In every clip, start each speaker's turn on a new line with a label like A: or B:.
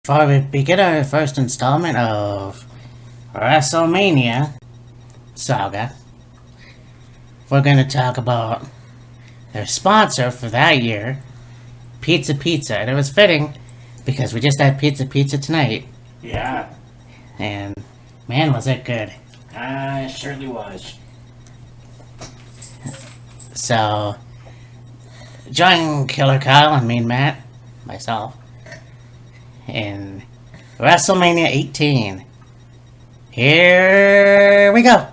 A: Before we begin our first installment of WrestleMania saga, we're going to talk about their sponsor for that year, Pizza Pizza. And it was fitting because we just had Pizza tonight.
B: Yeah.
A: And man, was it good.
B: It certainly was.
A: So, join Killer Kyle and Mean Matt, myself, in WrestleMania 18. Here we go.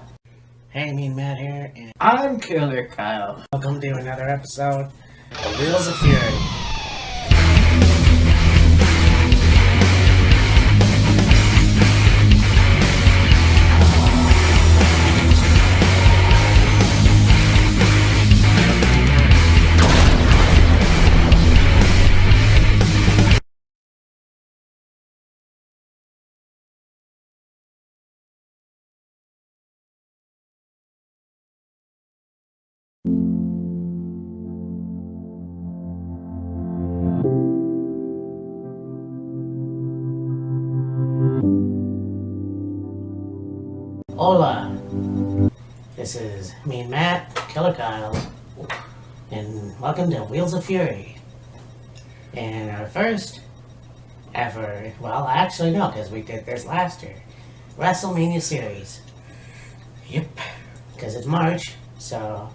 A: Hey, Mean Matt here, and
B: I'm Killer Kyle.
A: welcome to another episode of Wheels of Fury. Hola, this is me and Matt, Killer Kyle, and welcome to Wheels of Fury. And our first ever, well, actually no, because we did this last year, WrestleMania series.
B: Yep.
A: Because it's March, so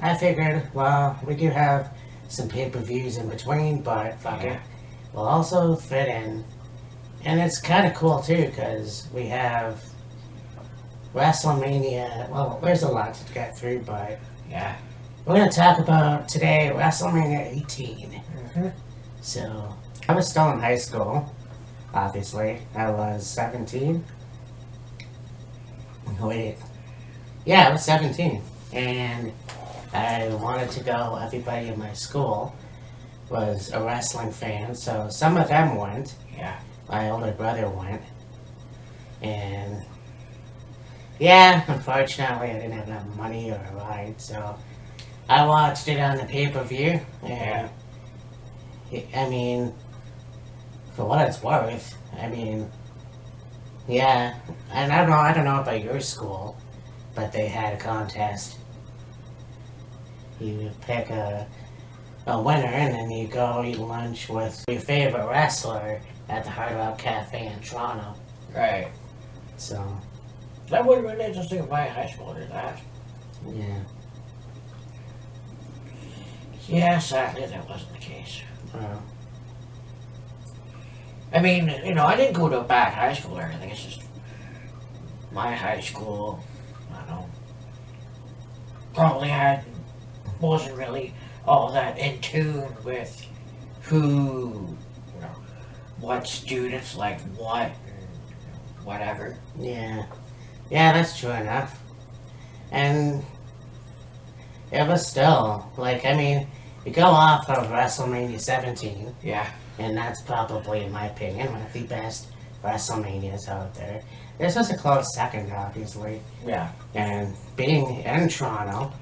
A: I figured, well, we do have some pay-per-views in between, but fuck it, we'll also fit in. And it's kind of cool too, because we have WrestleMania, well, there's a lot to get through, but
B: Yeah.
A: we're going to talk about today WrestleMania 18. So, I was still in high school, obviously. I was 17. Wait. Yeah, I was 17. And I wanted to go. Everybody in my school was a wrestling fan, so some of them went.
B: Yeah.
A: My older brother went. And yeah, unfortunately, I didn't have enough money or a ride, so I watched it on the pay-per-view. And I mean, for what it's worth, I mean, yeah. And I don't know about your school, but they had a contest. You pick a winner, and then you go eat lunch with your favorite wrestler at the Hard Rock Cafe in Toronto.
B: Right.
A: So,
B: That would have been interesting if my high school did that.
A: yeah.
B: Yeah, sadly that wasn't the case.
A: Well,
B: I mean, I didn't go to a bad high school or anything. It's just my high school, I don't know, wasn't really all that in tune with who, what students like what, and whatever.
A: yeah. Yeah, that's true enough. And it was still, like, I mean, you go off of WrestleMania 17,
B: Yeah.
A: and that's probably, in my opinion, one of the best WrestleManias out there. This was a close second, obviously.
B: Yeah.
A: And being in Toronto,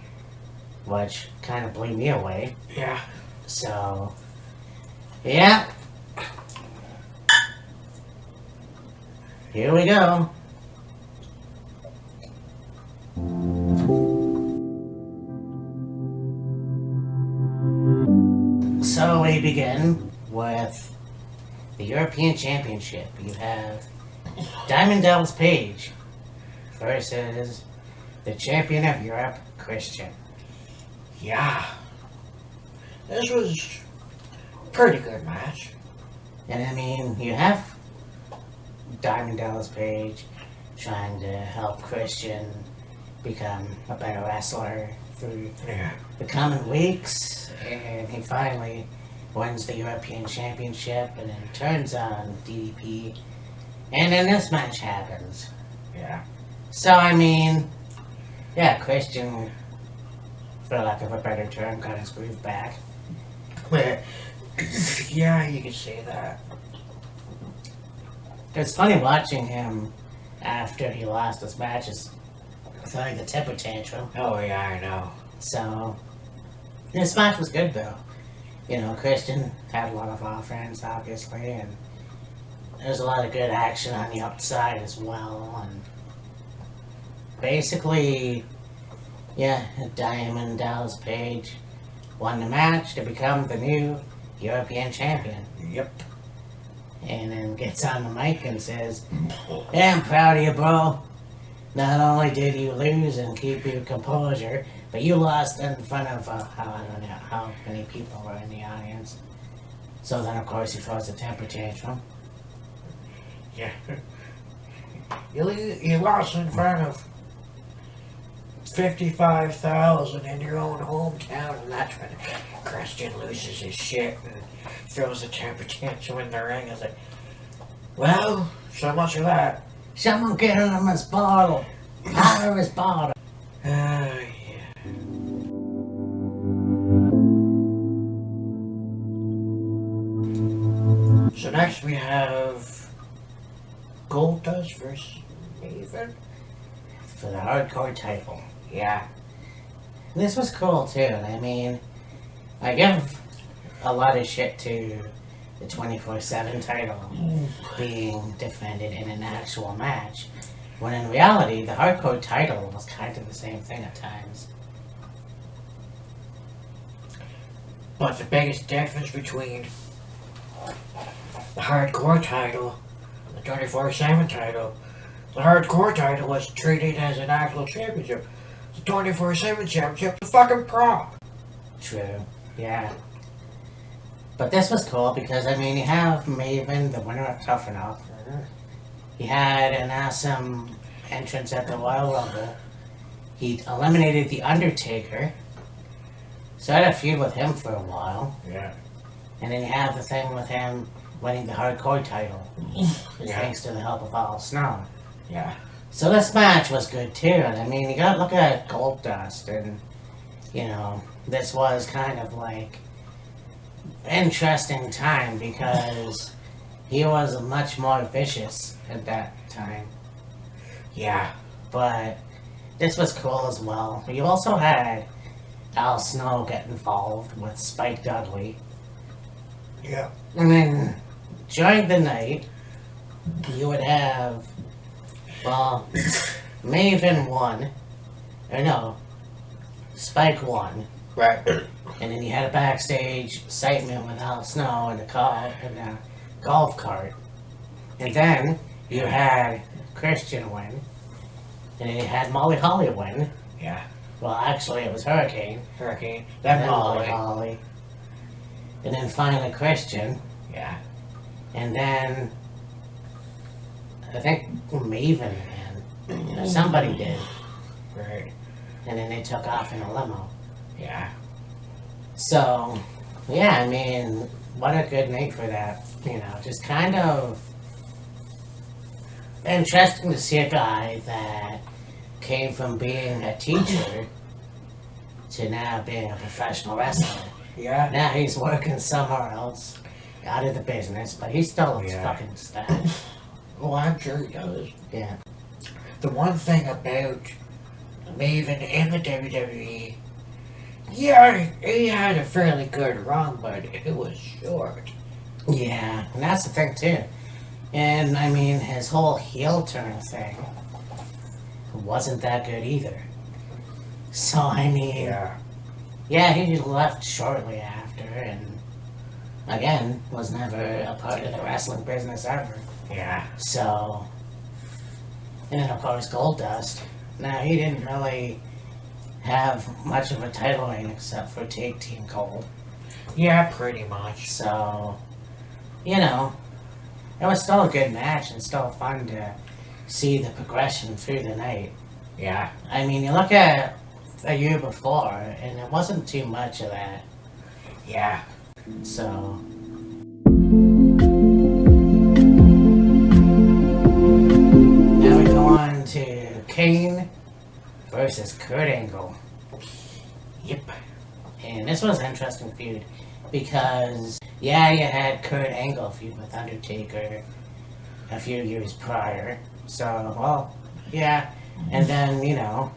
A: which kind of blew me away.
B: Yeah.
A: So, yeah. Here we go. So we begin with the European Championship. You have Diamond Dallas Paige versus the champion of Europe, Christian.
B: Yeah. This was a pretty good match.
A: And I mean, you have Diamond Dallas Paige trying to help Christian become a better wrestler through
B: Yeah.
A: the coming weeks, and he finally wins the European Championship and then turns on DDP, and then this match happens.
B: Yeah.
A: So, I mean, yeah, Christian, for lack of a better term, got his groove back.
B: Yeah, you could say that.
A: It's funny watching him after he lost his matches, throwing the temper tantrum.
B: Oh, yeah, I know.
A: So, this match was good though. Christian had a lot of offense, obviously, and there's a lot of good action on the outside as well. And basically, yeah, Diamond Dallas Page won the match to become the new European champion.
B: Yep.
A: And then gets on the mic and says, "Yeah, I'm proud of you, bro. Not only did you lose and keep your composure, but you lost in front of, I don't know how many people were in the audience." So then, of course, he throws a temper tantrum.
B: Yeah. You lost in front of 55,000 in your own hometown, and that's when Christian loses his shit and throws a temper tantrum in the ring. It's like, well, so much of that.
A: Someone get him his bottle. Out of his bottle.
B: Yeah. So next we have Goldust versus Maven
A: For the hardcore title.
B: Yeah.
A: This was cool too. I mean, I give a lot of shit to the 24/7 title being defended in an actual match, when in reality, the hardcore title was kind of the same thing at times.
B: But the biggest difference between the hardcore title and the 24/7 title, the hardcore title was treated as an actual championship. The 24/7 championship was a fucking prop.
A: True. Yeah. But this was cool because, I mean, you have Maven, the winner of Tough Enough. He had an awesome entrance at the Royal Rumble. He eliminated The Undertaker. So I had a feud with him for a while.
B: Yeah.
A: And then you have the thing with him winning the hardcore title. Thanks to the help of Al Snow.
B: Yeah.
A: So this match was good too. And I mean, you gotta look at Goldust, and, you know, this was kind of like interesting time because he was much more vicious at that time.
B: Yeah.
A: But this was cool as well. You also had Al Snow get involved with Spike Dudley.
B: Yeah.
A: And then during the night, you would have, well, Maven won. Or no, Spike won.
B: Right.
A: And then you had a backstage segment with Al Snow in a golf cart. And then you had Christian win. And then you had Molly Holly win.
B: Yeah.
A: Well, actually, it was Hurricane.
B: Then
A: And then
B: Molly.
A: Holly. And then finally Christian.
B: Yeah.
A: And then I think Maven and somebody did.
B: Right.
A: And then they took off in a limo.
B: Yeah.
A: So, yeah, I mean, what a good night for that. You know, just kind of interesting to see a guy that came from being a teacher to now being a professional wrestler.
B: Yeah.
A: Now he's working somewhere else, out of the business, but he still looks fucking stacked.
B: Well, I'm sure he does.
A: Yeah.
B: The one thing about Maven in the WWE, yeah, he had a fairly good run, but it was short.
A: Yeah, and that's the thing too. And I mean, his whole heel turn thing wasn't that good either. So I mean, yeah, he left shortly after, and again was never a part of the wrestling business ever.
B: Yeah.
A: So, and then of course Goldust. Now he didn't really have much of a title reign except for Take Team Gold.
B: Yeah, pretty much.
A: So, you know, it was still a good match and still fun to see the progression through the night.
B: Yeah.
A: I mean, you look at a year before, and it wasn't too much of that.
B: Yeah.
A: So. Now we go on to Kane versus Kurt Angle.
B: Yep.
A: And this was an interesting feud because, yeah, you had Kurt Angle feud with Undertaker a few years prior. So, well, yeah. And then, you know,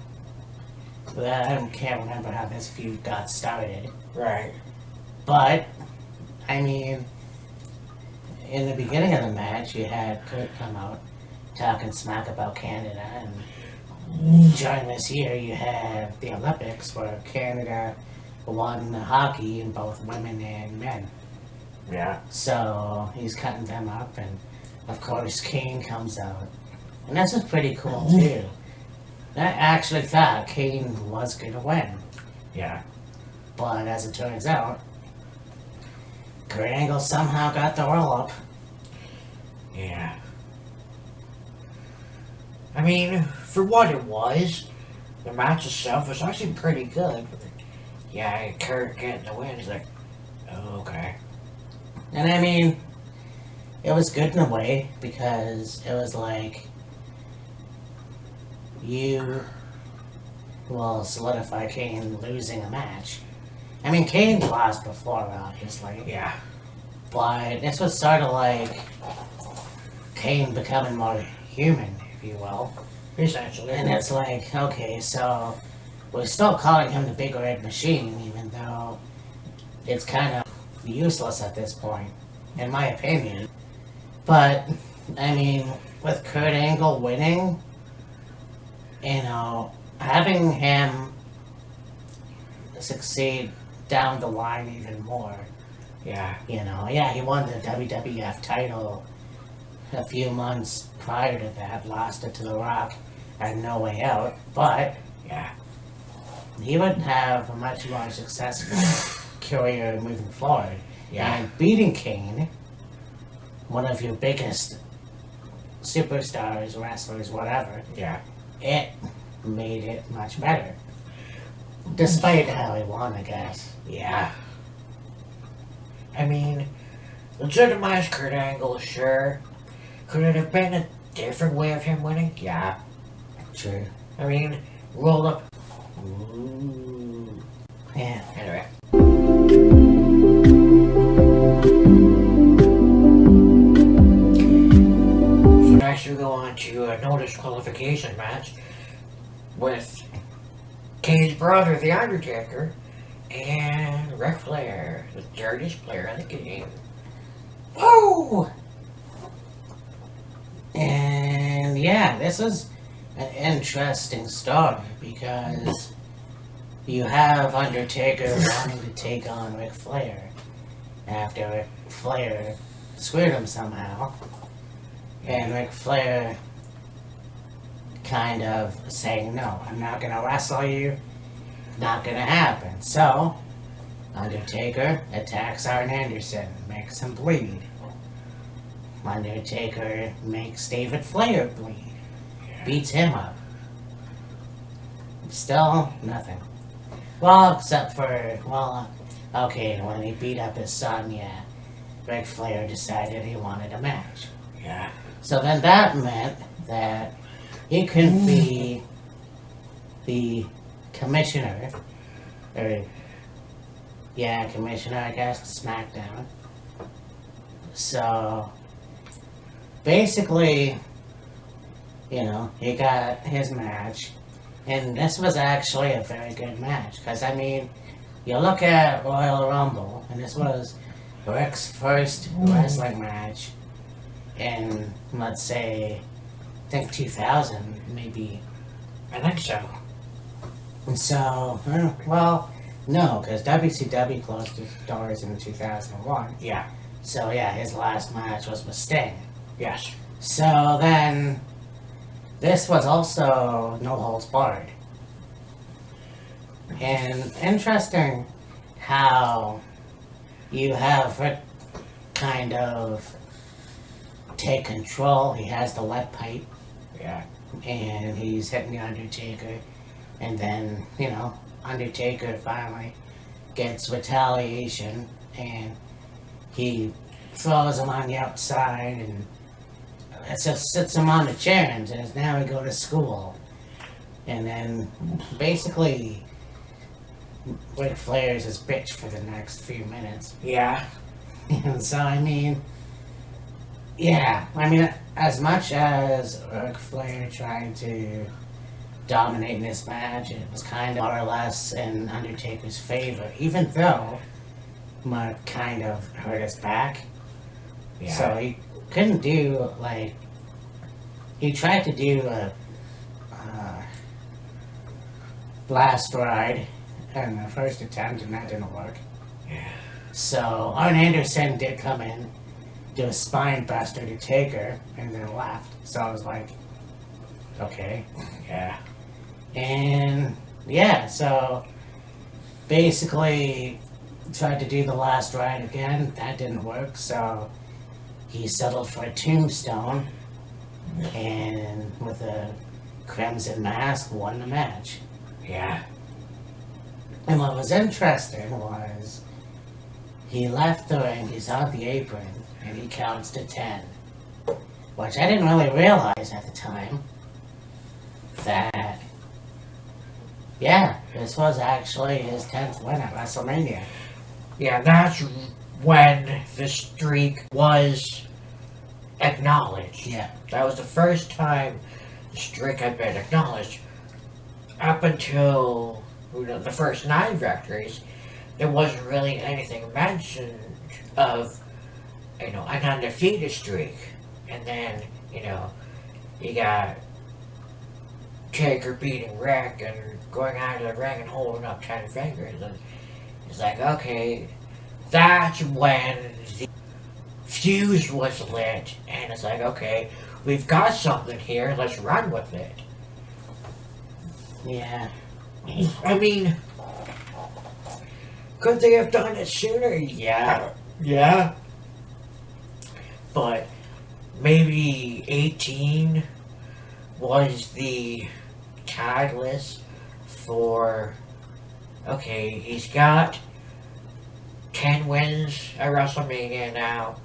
A: I can't remember how this feud got started.
B: Right.
A: But, I mean, in the beginning of the match, you had Kurt come out talking smack about Canada, and during this year, you had the Olympics where Canada won hockey in both women and men.
B: Yeah.
A: So he's cutting them up, and of course Kane comes out, and this is pretty cool too. I actually thought Kane was gonna win,
B: Yeah.
A: but as it turns out, Kurt Angle somehow got the roll up.
B: Yeah. I mean, for what it was, the match itself was actually pretty good. Yeah, Kurt getting the win is like, oh, okay.
A: And I mean, it was good in a way because it was like you will solidify Kane losing a match. I mean, Kane lost before, obviously.
B: Yeah.
A: But this was sort of like Kane becoming more human, if you will.
B: Essentially.
A: And it's like, okay, so we're still calling him the Big Red Machine, even though it's kind of useless at this point, in my opinion. But, I mean, with Kurt Angle winning, you know, having him succeed down the line even more.
B: Yeah.
A: You know, yeah, he won the WWF title a few months prior to that, lost it to The Rock, and No Way Out, but
B: Yeah.
A: he would have a much more successful career moving forward.
B: Yeah.
A: And beating Kane, one of your biggest superstars, wrestlers, whatever,
B: Yeah.
A: it made it much better. Despite how he won, I guess.
B: Yeah. I mean, legitimized Kurt Angle, sure. Could it have been a different way of him winning? Yeah.
A: Sure.
B: I mean, roll up.
A: Ooh. Yeah.
B: Anyway. So next we go on to a no disqualification match with Kane's brother, The Undertaker, and Ric Flair, the dirtiest player in the game.
A: Woo! And yeah, this is an interesting story because you have Undertaker wanting to take on Ric Flair after Ric Flair screwed him somehow. And Ric Flair kind of saying, no, I'm not going to wrestle you. Not going to happen. So, Undertaker attacks Arn Anderson, makes him bleed. Undertaker makes David Flair bleed. Beats him up. Still nothing. Well, except for, well, okay, when he beat up his son, yeah, Ric Flair decided he wanted a match.
B: Yeah.
A: So then that meant that he couldn't be the commissioner, or, yeah, commissioner, I guess, SmackDown. So, basically, you know, he got his match, and this was actually a very good match, because, I mean, you look at Royal Rumble, and this was Ric's first wrestling match in, let's say, I think 2000, maybe.
B: I think so.
A: And so, well, no, because WCW closed its doors in 2001.
B: Yeah.
A: So, yeah, his last match was with Sting.
B: Yes.
A: So then, this was also No Holds Barred. And interesting how you have Rick kind of take control. He has the lead pipe,
B: Yeah.
A: and he's hitting the Undertaker. And then, you know, Undertaker finally gets retaliation, and he throws him on the outside, and it just sits him on the chair and says, now we go to school. And then, basically, Ric Flair's his bitch for the next few minutes.
B: Yeah.
A: And so, I mean, yeah, I mean, as much as Ric Flair tried to dominate in this match, it was kind of more or less in Undertaker's favor, even though Mark kind of hurt his back.
B: Yeah.
A: So he couldn't do, like, he tried to do a blast ride in the first attempt, and that didn't work.
B: Yeah.
A: So Arn Anderson did come in, do a spine buster to Taker, and then left. So I was like, okay.
B: Yeah.
A: And yeah, so basically tried to do the last ride again. That didn't work, so he settled for a tombstone, and with a crimson mask won the match.
B: Yeah.
A: And what was interesting was he left the ring, he's on the apron, and he counts to 10. Which I didn't really realize at the time. That, yeah, this was actually his 10th win at WrestleMania.
B: Yeah, that's when the streak was acknowledged.
A: Yeah.
B: That was the first time the streak had been acknowledged. Up until the first 9 victories, there wasn't really anything mentioned of, an undefeated streak. And then, you got Taker beating Ric and going out of the ring and holding up 10 fingers. And it's like, okay, that's when the fuse was lit. And it's like, okay, we've got something here, let's run with it.
A: Yeah.
B: I mean, could they have done it sooner? Yeah. Yeah. But maybe 18 was the catalyst for, okay, he's got 10 wins at WrestleMania now.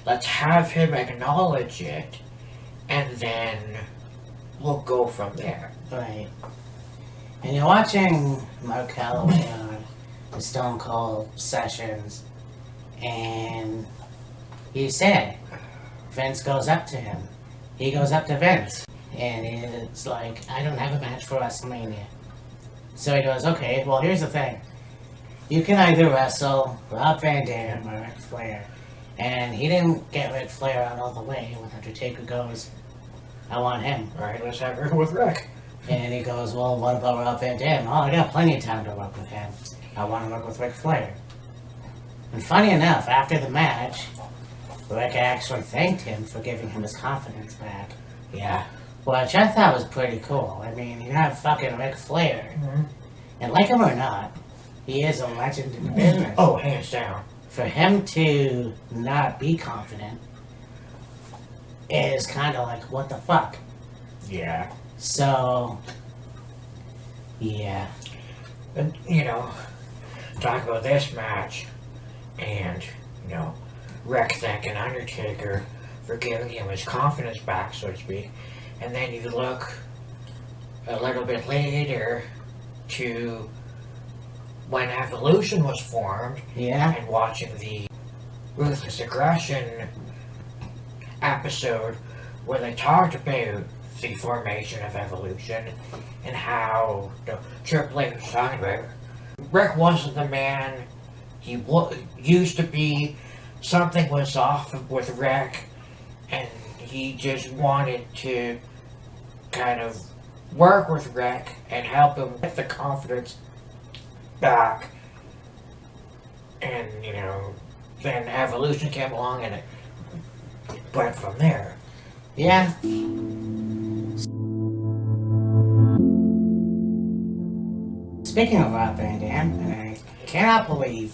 B: Let's have him acknowledge it, and then we'll go from there.
A: Right. And you're watching Mark Calloway on the Stone Cold sessions, and he said, Vince goes up to him. He goes up to Vince, and it's like, I don't have a match for WrestleMania. So he goes, okay, well, here's the thing. You can either wrestle Rob Van Dam or Ric Flair. And he didn't get Ric Flair out all the way when Undertaker goes, I want him.
B: Alright, let's have her with Ric.
A: And he goes, well, what about Rob Van Dam? Oh, I got plenty of time to work with him. I want to work with Ric Flair. And funny enough, after the match, Ric actually thanked him for giving him his confidence back.
B: Yeah.
A: Which I thought was pretty cool. I mean, you have fucking Ric Flair.
B: Mm-hmm.
A: And like him or not, he is a legend in the business.
B: Oh, hands down.
A: For him to not be confident is kind of like, what the fuck?
B: Yeah.
A: So, yeah.
B: And, talk about this match, and, Ric thanking Undertaker for giving him his confidence back, so to speak. And then you look a little bit later to when Evolution was formed,
A: Yeah.
B: and watching the Ruthless Aggression episode where they talked about the formation of Evolution and how Triple H was talking about. Ric wasn't the man he used to be. Something was off with Ric, and he just wanted to kind of work with Ric and help him get the confidence back. And, then Evolution came along and it went from there.
A: Yeah. Speaking of Rob Van Dam, and I cannot believe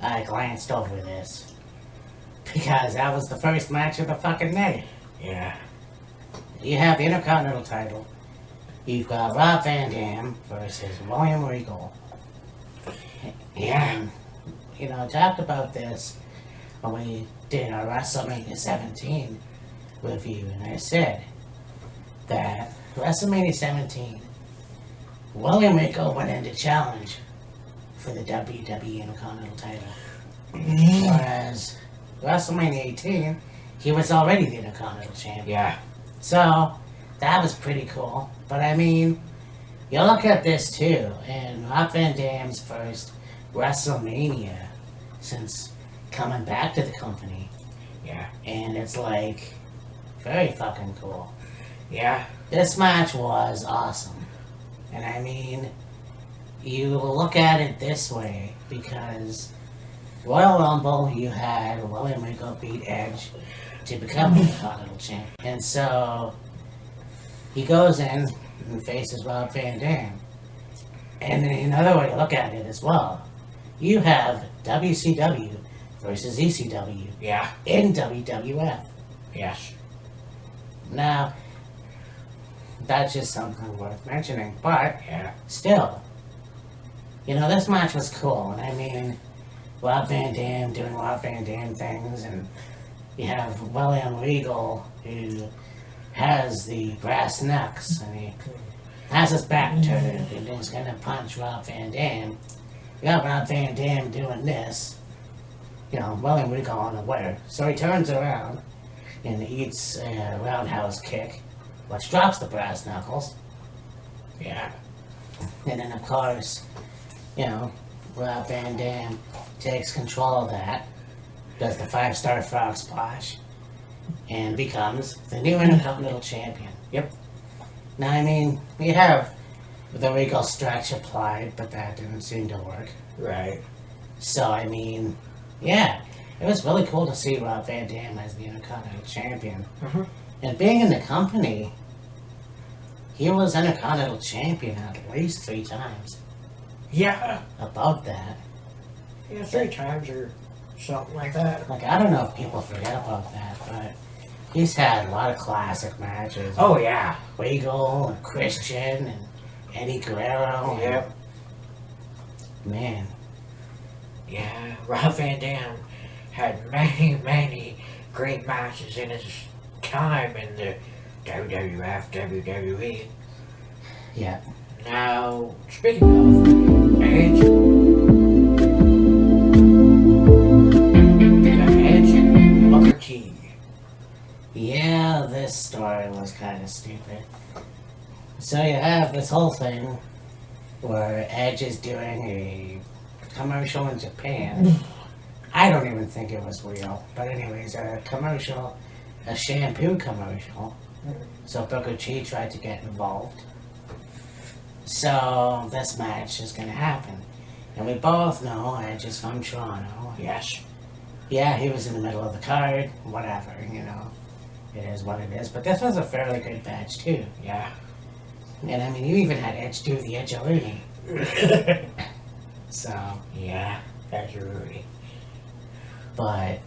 A: I glanced over this, because that was the first match of the fucking night.
B: Yeah.
A: You have the Intercontinental title. You've got Rob Van Dam versus William Regal.
B: Yeah.
A: And, talked about this when we did our WrestleMania 17 review, and I said that WrestleMania 17, William Regal went in to challenge for the WWE Intercontinental title. Whereas WrestleMania 18, he was already the Intercontinental champion.
B: Yeah.
A: So, that was pretty cool. But I mean, you look at this too, and Rob Van Dam's first WrestleMania since coming back to the company.
B: Yeah.
A: And it's like very fucking cool.
B: Yeah.
A: This match was awesome. And I mean, you look at it this way because Royal Rumble, you had William Regal beat Edge to become the Intercontinental Champ. And so he goes in and faces Rob Van Dam. And then another way to look at it as well, you have WCW versus ECW
B: Yeah.
A: in WWF.
B: Yes.
A: Now, that's just something worth mentioning, but
B: Yeah.
A: still, you know, this match was cool. And I mean, Rob Van Dam doing Rob Van Dam things, and you have William Regal who has the brass knucks, and he has his back turned, and he's gonna punch Rob Van Dam. You have Rob Van Dam doing this, you know, William Regal unaware. So he turns around and eats a roundhouse kick, which drops the brass knuckles.
B: Yeah.
A: And then, of course, you know, Rob Van Dam takes control of that, does the 5-star frog splash, and becomes the new Intercontinental Champion.
B: Yep.
A: Now, I mean, you have the Regal stretch applied, but that didn't seem to work.
B: Right.
A: So, I mean, yeah, it was really cool to see Rob Van Dam as the Intercontinental Champion.
B: Mhm.
A: And being in the company, he was Intercontinental Champion at least 3 times.
B: Yeah.
A: About that.
B: Yeah, 3 times or something like that.
A: Like, I don't know if people forget about that, but he's had a lot of classic matches.
B: Oh, yeah.
A: Regal and Christian and Eddie Guerrero.
B: Yep.
A: Man.
B: Yeah, Rob Van Dam had many, many great matches in his time in the WWF, WWE.
A: Yeah.
B: Now, speaking of Edge, you got Edge and Booker T.
A: Yeah, this story was kind of stupid. So you have this whole thing where Edge is doing a commercial in Japan. I don't even think it was real. But anyways, a commercial, a shampoo commercial. So Booker T tried to get involved. So this match is going to happen. And we both know Edge is from Toronto.
B: Yes.
A: Yeah, he was in the middle of the card. Whatever, you know. It is what it is. But this was a fairly good match, too.
B: Yeah.
A: And I mean, you even had Edge do the Edge already. So,
B: Yeah, that's Rudy.
A: but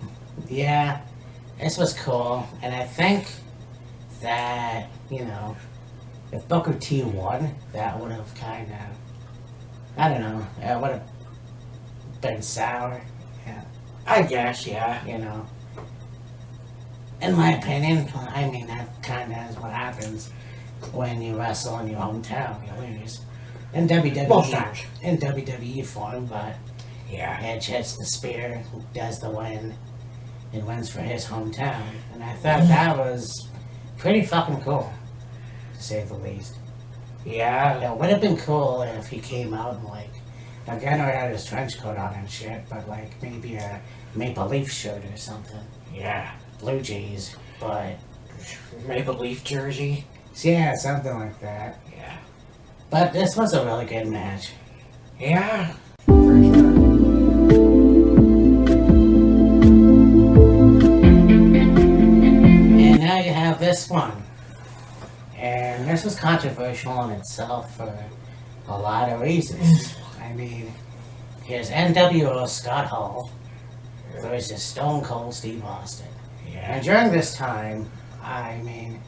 A: yeah, this was cool. And I think that, you know, if Booker T won, that would have kind of, I don't know, it would have been sour. Yeah,
B: I guess, yeah.
A: you know. In my opinion, I mean, that kind of is what happens when you wrestle in your hometown. You lose. In WWE,
B: Most times.
A: in WWE form, but
B: Yeah.
A: Edge hits the spear, does the win, and wins for his hometown. And I thought that was pretty fucking cool, to say the least.
B: Yeah.
A: It would have been cool if he came out and, like, again, I had his trench coat on and shit, but, like, maybe a Maple Leaf shirt or something.
B: Yeah.
A: Blue Jays, but,
B: Maple Leaf jersey.
A: yeah, something like that.
B: Yeah.
A: But this was a really good match.
B: Yeah. For sure.
A: And now you have this one. And this was controversial in itself for a lot of reasons. I mean, here's NWO Scott Hall versus Stone Cold Steve Austin.
B: Yeah.
A: And during this time, I mean,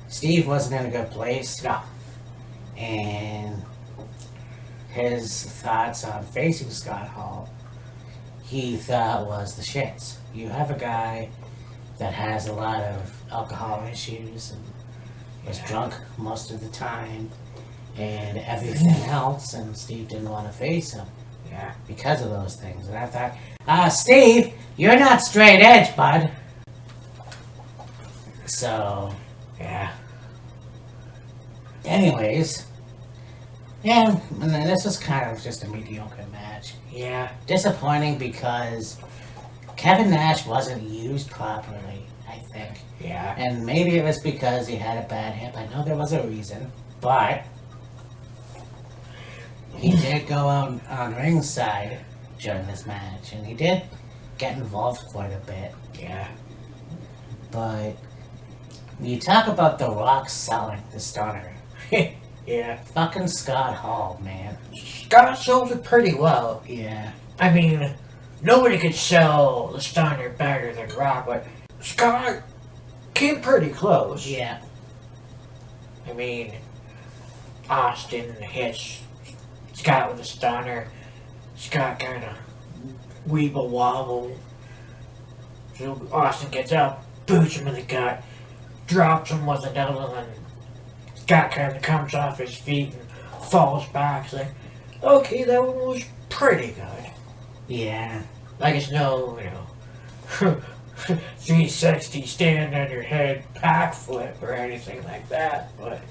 A: Steve wasn't in a good place.
B: No.
A: And his thoughts on facing Scott Hall, he thought was the shits. You have a guy that has a lot of alcohol issues and was drunk most of the time and everything else, and Steve didn't want to face him
B: Yeah.
A: because of those things. And I thought, Steve, you're not straight edge, bud. So,
B: Yeah.
A: anyways, yeah, and then this was kind of just a mediocre match.
B: Yeah.
A: Disappointing because Kevin Nash wasn't used properly, I think.
B: Yeah.
A: And maybe it was because he had a bad hip. I know there was a reason, but he did go out on ringside during this match, and he did get involved quite a bit.
B: Yeah.
A: But you talk about The Rock selling the stunner.
B: Yeah.
A: Fucking Scott Hall, man.
B: Scott sold it pretty well.
A: Yeah.
B: I mean, nobody could sell the stunner better than Rock, but Scott came pretty close.
A: Yeah.
B: I mean, Austin hits Scott with a stunner. Scott kind of weeble wobble. So Austin gets up, boots him in the gut, drops him with another, and Scott kind of comes off his feet and falls back. It's like, okay, that one was pretty good.
A: Yeah.
B: Like it's no, 360 stand on your head pack flip or anything like that, but,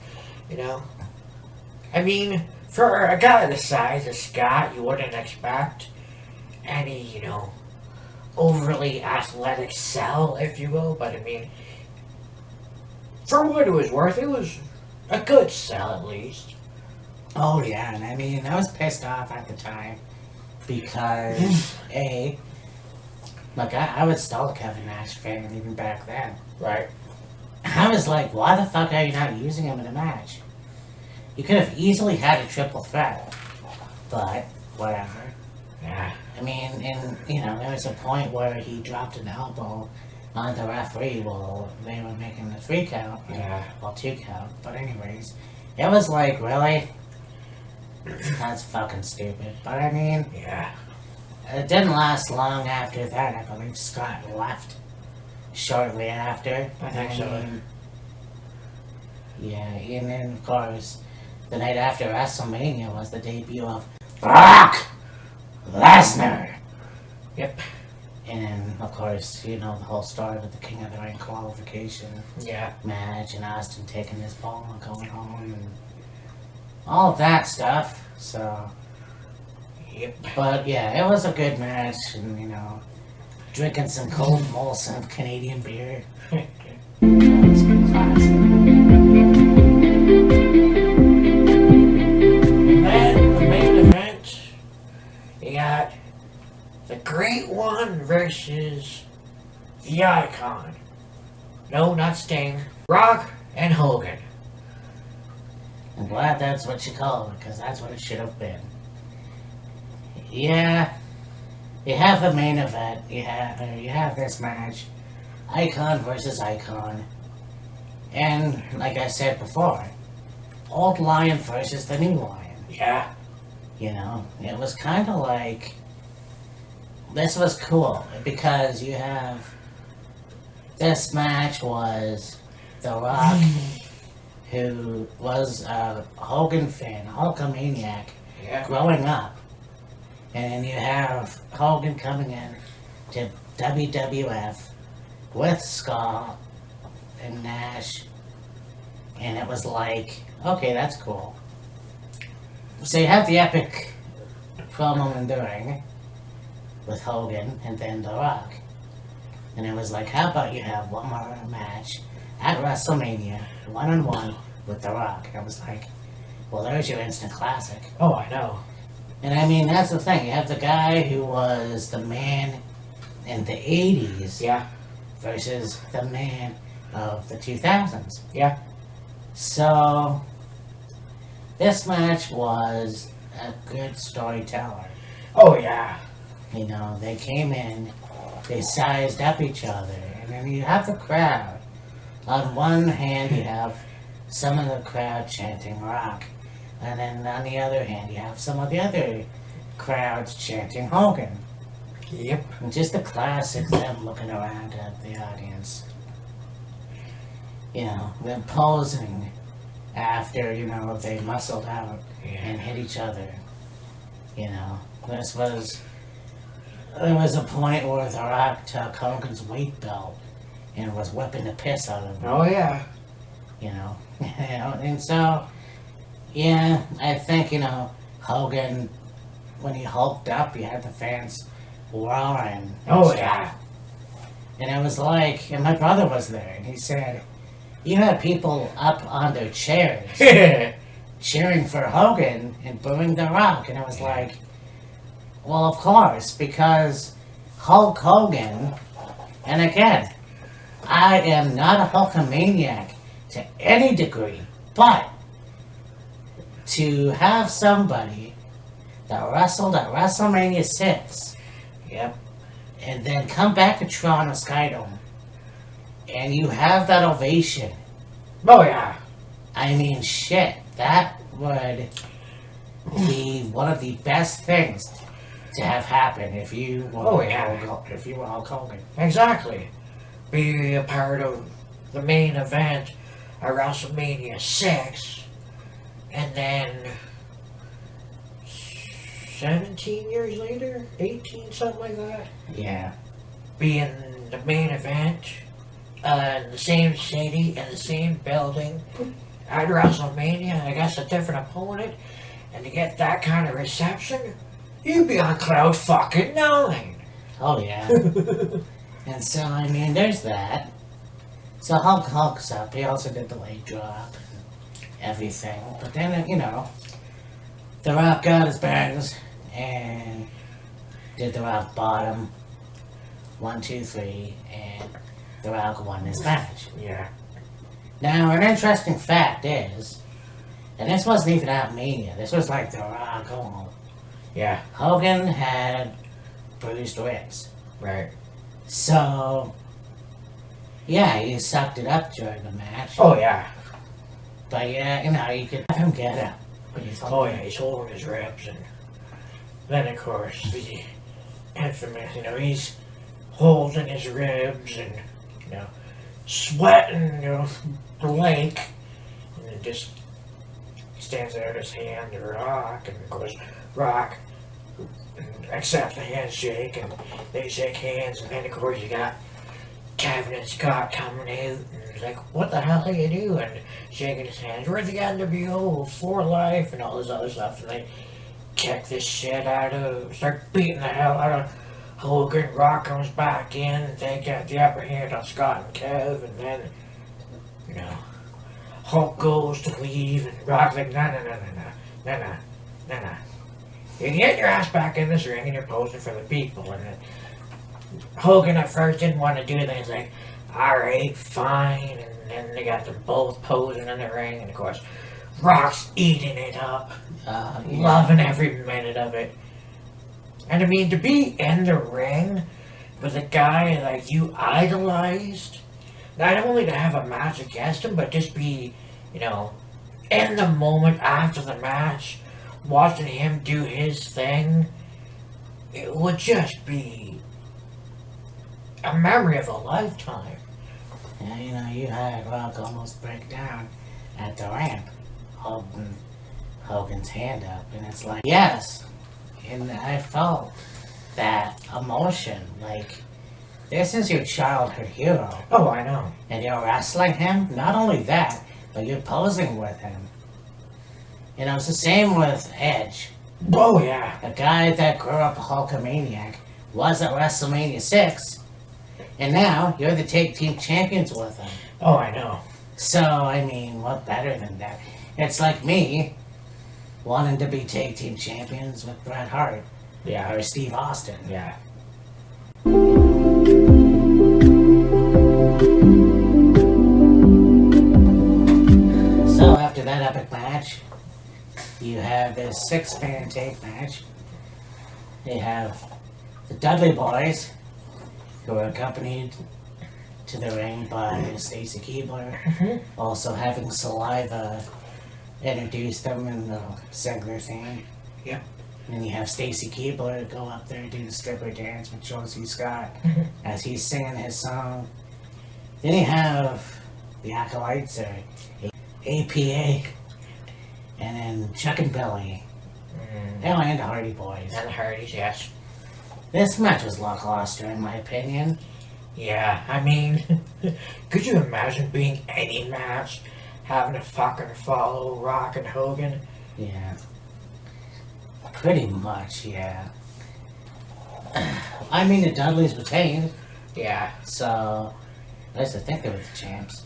B: I mean, for a guy the size of Scott, you wouldn't expect any, overly athletic sell, if you will, but I mean, for what it was worth, it was a good sell at least.
A: Oh, yeah, and I mean, I was pissed off at the time because, I was still a Kevin Nash fan even back then.
B: Right.
A: I was like, why the fuck are you not using him in a match? You could have easily had a triple threat, but whatever.
B: Yeah.
A: I mean, and, there was a point where he dropped an elbow on the referee while they were making the 3 count.
B: Yeah.
A: Well, 2 count. But anyways, it was like, really? That's fucking stupid. But I mean,
B: Yeah.
A: it didn't last long after that. I believe Scott left shortly after.
B: I think so.
A: Yeah, and then, of course, the night after WrestleMania was the debut of Brock Lesnar.
B: Yep.
A: And, of course, the whole story with the King of the Ring qualification
B: Yeah.
A: match and Austin taking his ball and going home and all of that stuff. So,
B: Yep.
A: but yeah, it was a good match, and drinking some cold Molson Canadian beer. That was classic.
B: And then the main event, you got the Great One versus the Icon. No, not Sting. Rock and Hogan.
A: I'm glad that's what you call it, because that's what it should have been. Yeah, you have the main event. You have this match, Icon versus Icon, and like I said before, old Lion versus the new Lion.
B: Yeah.
A: It was kind of like, this was cool because you have, this match was The Rock, who was a Hogan fan, a Hulkamaniac,
B: Yeah.
A: growing up. And then you have Hogan coming in to WWF with Skull and Nash. And it was like, okay, that's cool. So you have the epic promo in the ring with Hogan and then The Rock. And it was like, how about you have one more match at WrestleMania, 1-on-1 with The Rock? And I was like, well, there's your instant classic.
B: Oh, I know.
A: And I mean, that's the thing. You have the guy who was the man in the 80s
B: Yeah.
A: versus the man of the 2000s.
B: Yeah.
A: So, this match was a good storyteller.
B: Oh, yeah.
A: They came in, they sized up each other, and then you have the crowd. On one hand, you have some of the crowd chanting Rock. And then on the other hand, you have some of the other crowds chanting Hogan.
B: Yep.
A: And just the classic them looking around at the audience. Them posing after, they muscled out and hit each other. There was a point where The Rock took Hogan's weight belt and was whipping the piss out of him.
B: Oh, yeah.
A: And so, yeah, I think, Hogan, when he hulked up, you had the fans roaring.
B: Oh, yeah.
A: And it was like, and my brother was there, and he said, you had people up on their chairs cheering for Hogan and booing The Rock. And I was like, well, of course, because Hulk Hogan, and again, I am not a Hulkamaniac to any degree, but to have somebody that wrestled at WrestleMania 6,
B: Yep.
A: and then come back to Toronto Skydome, and you have that ovation.
B: Oh, yeah.
A: I mean, shit, that would be one of the best things to have happen if you were, if you were Hulk Hogan.
B: Exactly. Be a part of the main event at WrestleMania 6, and then 17 years later, 18, something like that,
A: Yeah.
B: be in the main event in the same city and the same building at WrestleMania, I guess a different opponent, and to get that kind of reception, you'd be on cloud fucking 9.
A: Oh, yeah. And so, I mean, there's that. So Hulk's up. He also did the leg drop and everything. But then, you know, The Rock got his bangs and did the Rock bottom. 1, 2, 3, and The Rock won this match.
B: Yeah.
A: Now, an interesting fact is, and this wasn't even at Mania, this was like The Rock home.
B: Yeah.
A: Hogan had bruised ribs.
B: Right.
A: So, yeah, he sucked it up during the match.
B: Oh, yeah.
A: But yeah, you know, you could have him get up. When he's
B: Oh, yeah, he's holding his ribs, and then, of course, the infamous, you know, he's holding his ribs and, you know, sweating, you know, the lake, and then just stands there with his hand to Rock, and of course, Rock accepts the handshake, and they shake hands, and then, of course, you got Kevin and Scott coming out, and he's like, what the hell are you doing? Shaking his hands, we're the NWO for life, and all this other stuff, and they kick this shit out of, start beating the hell out of Hogan. Rock comes back in, and they get the upper hand on Scott and Kev, and then, you know, Hulk goes to leave, and Rock's like, no. You can get your ass back in this ring, and you're posing for the people, and then Hogan at first didn't want to do it, and he's like, alright, fine, and then they got them both posing in the ring, and of course, Rock's eating it up, loving every minute of it. And I mean, to be in the ring with a guy like you idolized, not only to have a match against him, but just be, you know, in the moment after the match, watching him do his thing, it would just be a memory of a lifetime.
A: Yeah, you know, you had Rock almost break down at the ramp, holding Hogan's hand up, and it's like, yes, and I felt that emotion, like, this is your childhood hero,
B: Oh, I know.
A: and you're wrestling him, not only that, but you're posing with him. You know, it's the same with Edge.
B: Oh, yeah.
A: A guy that grew up a Hulkamaniac was at WrestleMania 6, and now you're the tag team champions with him.
B: Oh, I know.
A: So, I mean, what better than that? It's like me wanting to be tag team champions with Bret Hart.
B: Yeah.
A: Or Steve Austin.
B: Yeah.
A: So, after that epic match, you have this 6-man tag match. They have the Dudley Boyz, who are accompanied to the ring by Stacy Keibler, also having Saliva introduce them in the Ziggler theme.
B: Yep.
A: And then you have Stacy Keibler go up there and do the stripper dance with Josie Scott as he's singing his song. Then you have the Acolytes, or APA, and then Chuck and Billy. And the Hardy Boys.
B: And the Hardys, yes.
A: This match was lackluster, in my opinion.
B: Yeah, I mean, could you imagine being any match, having to fucking follow Rock and Hogan?
A: Yeah. Pretty much, yeah. I mean, the Dudleys retained,
B: Yeah.
A: so I used to think they were the champs.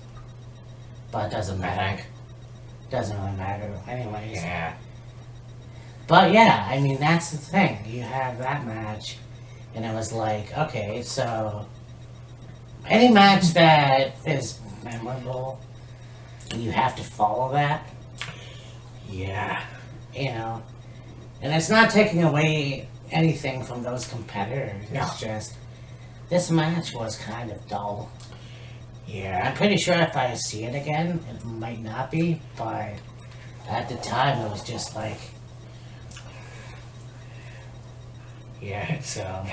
A: But it doesn't matter. Doesn't really matter anyways.
B: Yeah.
A: But yeah, I mean, that's the thing. You have that match, and it was like, okay, so any match that is memorable, you have to follow that,
B: Yeah.
A: you know. And it's not taking away anything from those competitors.
B: No.
A: It's just, this match was kind of dull.
B: Yeah.
A: I'm pretty sure if I see it again, it might not be, but at the time it was just like,
B: Yeah.
A: so.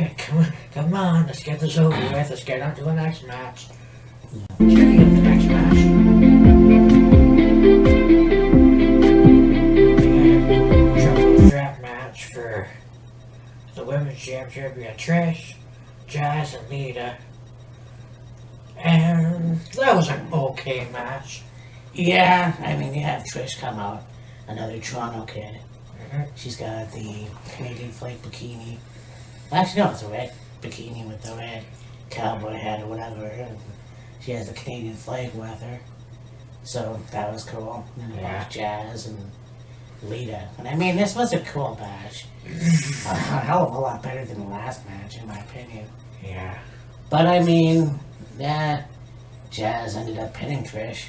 B: Come on, let's get this over with. Let's get on to the next match. Speaking of the next match, we got a triple threat match for the women's championship. We got Trish, Jazz, and Lita. And that was an okay match.
A: Yeah, I mean, you have Trish come out, another Toronto kid.
B: Mhm.
A: She's got the Canadian flag bikini. Actually, no, it's a red bikini with the red cowboy hat or whatever. And she has the Canadian flag with her. So that was cool. And then
B: Yeah.
A: yeah. Jazz and Lita. And I mean, this was a cool match. A hell of a lot better than the last match, in my opinion.
B: Yeah.
A: But I mean, yeah, Jazz ended up pinning Trish.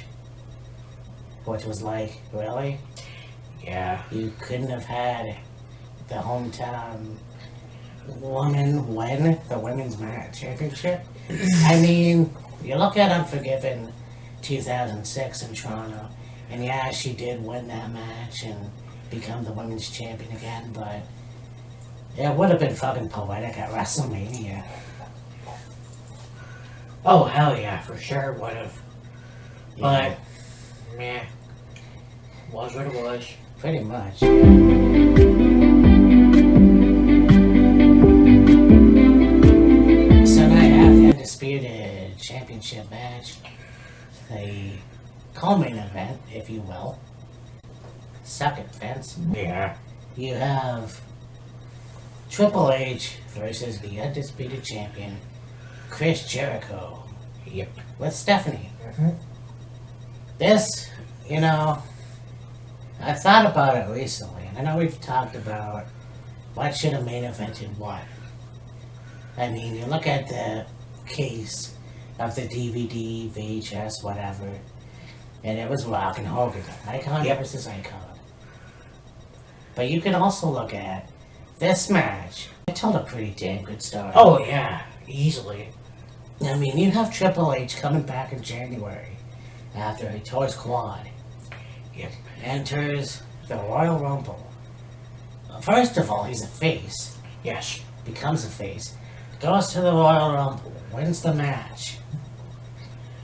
A: Which was like, really?
B: Yeah.
A: You couldn't have had the hometown woman win the women's championship. I mean, you look at Unforgiven 2006 in Toronto, and yeah, she did win that match and become the women's champion again, but it would have been fucking poetic at WrestleMania.
B: Oh, hell yeah, for sure would have.
A: Yeah,
B: But, meh. Was what it was.
A: pretty much. So now you have the Undisputed Championship match, the co-main event, if you will. Second Vince.
B: Yeah.
A: You have Triple H versus the Undisputed Champion, Chris Jericho,
B: Yep.
A: with Stephanie.
B: Mm-hmm.
A: This, you know, I thought about it recently, and I know we've talked about what should have main evented what. I mean, you look at the case of the DVD, VHS, whatever, and it was Rock and Hogan, icon
B: Yep.
A: versus icon. But you can also look at this match. It told a pretty damn good story.
B: Oh, yeah. Easily.
A: I mean, you have Triple H coming back in January after he tore his quad.
B: Yep.
A: Enters the Royal Rumble. First of all, he's a face.
B: Yes.
A: Becomes a face. Goes to the Royal Rumble. Wins the match.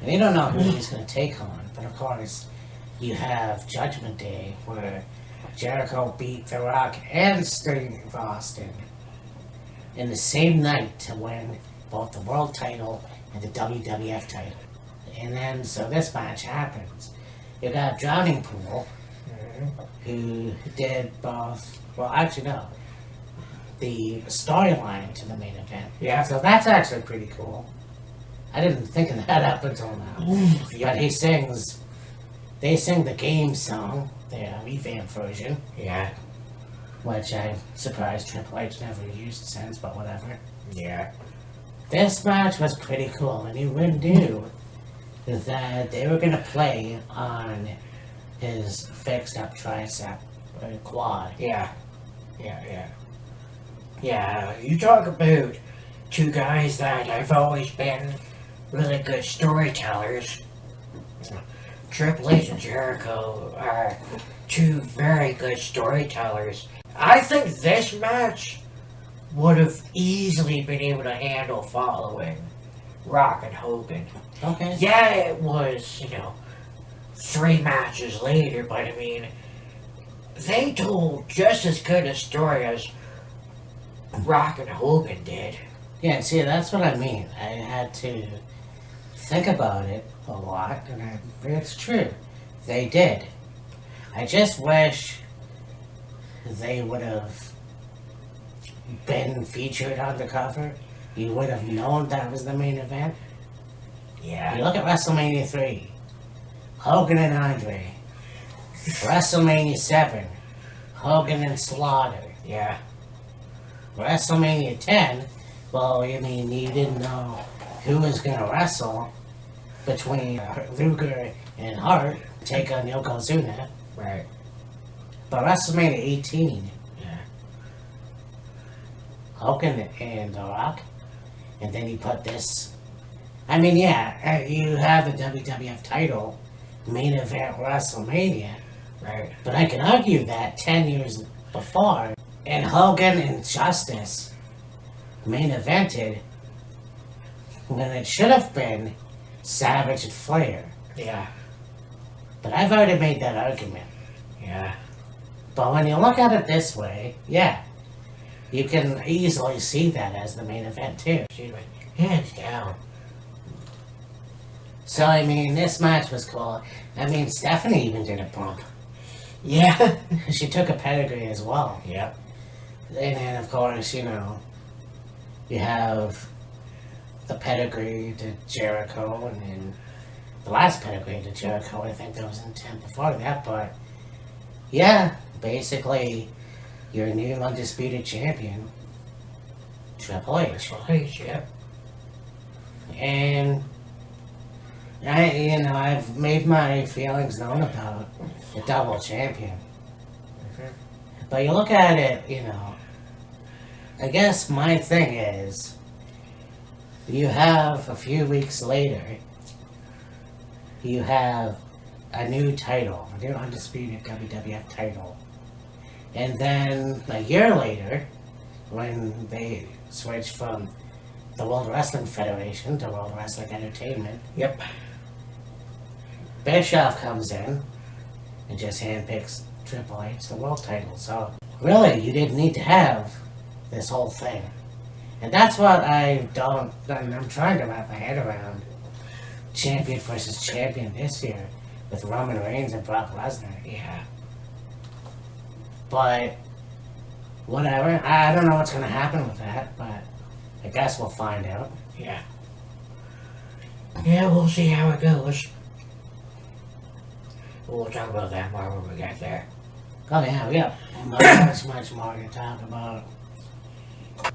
A: And you don't know who he's going to take on. But of course, you have Judgment Day where Jericho beat The Rock and Steve Austin in the same night to win both the world title and the WWF title. And then, so this match happens. You got Drowning Pool, who did both, well, actually, no, the storyline to the main event.
B: Yeah.
A: So that's actually pretty cool. I didn't think of that up until now. But he sings, they sing the game song, the revamp version,
B: Yeah.
A: which I'm surprised Triple H never used since, but whatever.
B: Yeah.
A: This match was pretty cool, and you knew that they were going to play on his fixed up tricep or quad.
B: Yeah. Yeah, yeah. Yeah, you talk about two guys that have always been really good storytellers. Triple H and Jericho are two very good storytellers. I think this match would have easily been able to handle following Rock and Hogan.
A: Okay.
B: Yeah, it was, 3 matches later, but I mean, they told just as good a story as Rock and Hogan did.
A: Yeah, see, that's what I mean. I had to think about it a lot, and it's true. They did. I just wish they would have been featured on the cover, you would have known that was the main event.
B: Yeah.
A: You look at WrestleMania 3, Hogan and Andre. WrestleMania 7, Hogan and Slaughter.
B: Yeah.
A: WrestleMania 10, well, I mean, you didn't know who was going to wrestle between Luger and Hart, take on Yokozuna.
B: Right.
A: But WrestleMania 18,
B: Yeah.
A: Hogan and The Rock, and then you put this. I mean, yeah, you have the WWF title, main event WrestleMania,
B: Right.
A: but I can argue that 10 years before, and Hogan and Justice main evented when it should have been Savage and Flair.
B: Yeah.
A: But I've already made that argument.
B: Yeah.
A: But when you look at it this way, yeah, you can easily see that as the main event too.
B: She went hands down.
A: So, I mean, this match was cool. I mean, Stephanie even did a bump.
B: Yeah.
A: She took a pedigree as well.
B: Yep.
A: And then, of course, you know, you have the pedigree to Jericho, and then the last pedigree to Jericho, I think there was intent before that, but yeah, basically, your new undisputed champion, Triple H.
B: H, yep.
A: And I've made my feelings known about the double champion. But you look at it, you know, I guess my thing is, you have a few weeks later, you have a new title, a new undisputed WWF title. And then a year later, when they switched from the World Wrestling Federation to World Wrestling Entertainment,
B: Yep.
A: Bischoff comes in and just handpicks Triple H the world title. So really, you didn't need to have this whole thing. And that's what I'm trying to wrap my head around. Champion versus champion this year with Roman Reigns and Brock Lesnar.
B: Yeah.
A: But whatever. I don't know what's going to happen with that, but I guess we'll find out.
B: Yeah. Yeah, we'll see how it goes. We'll talk about that more when we get there.
A: Oh yeah, we got much more to talk about.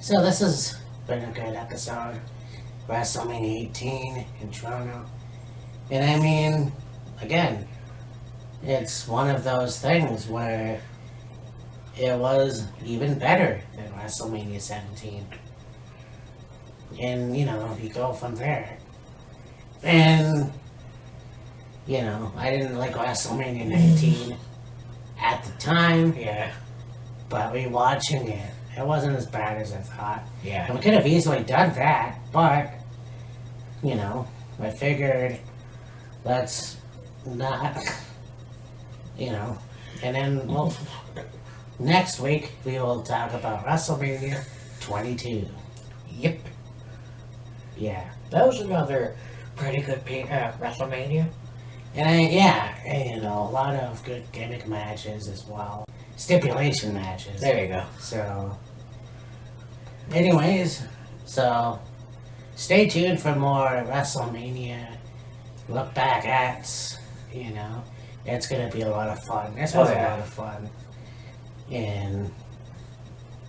A: So this has been a good episode. WrestleMania 18 in Toronto. And I mean, again, it's one of those things where it was even better than WrestleMania 17. And, you know, you go from there. And, you know, I didn't like WrestleMania 19 at the time,
B: Yeah.
A: but rewatching it, it wasn't as bad as I thought.
B: Yeah.
A: And we could have easily done that, but, you know, I figured let's not, you know, and then we'll, next week we will talk about WrestleMania 22.
B: Yep.
A: Yeah.
B: That was another pretty good WrestleMania.
A: And you know, a lot of good gimmick matches as well. Stipulation matches.
B: There you go.
A: So, anyways, so stay tuned for more WrestleMania look back at, you know. It's going to be a lot of fun. This was a lot of fun. And,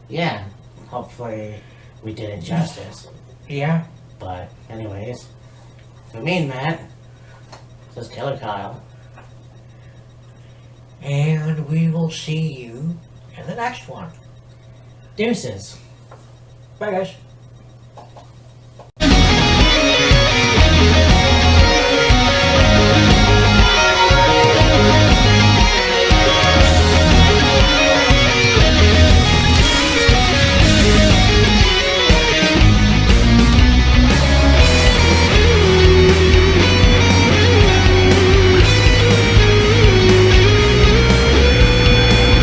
A: yeah, hopefully we did it justice.
B: Yeah.
A: But, anyways, for me and Matt, this is Killer Kyle.
B: And we will see you in the next one.
A: Deuces.
B: Bye, guys.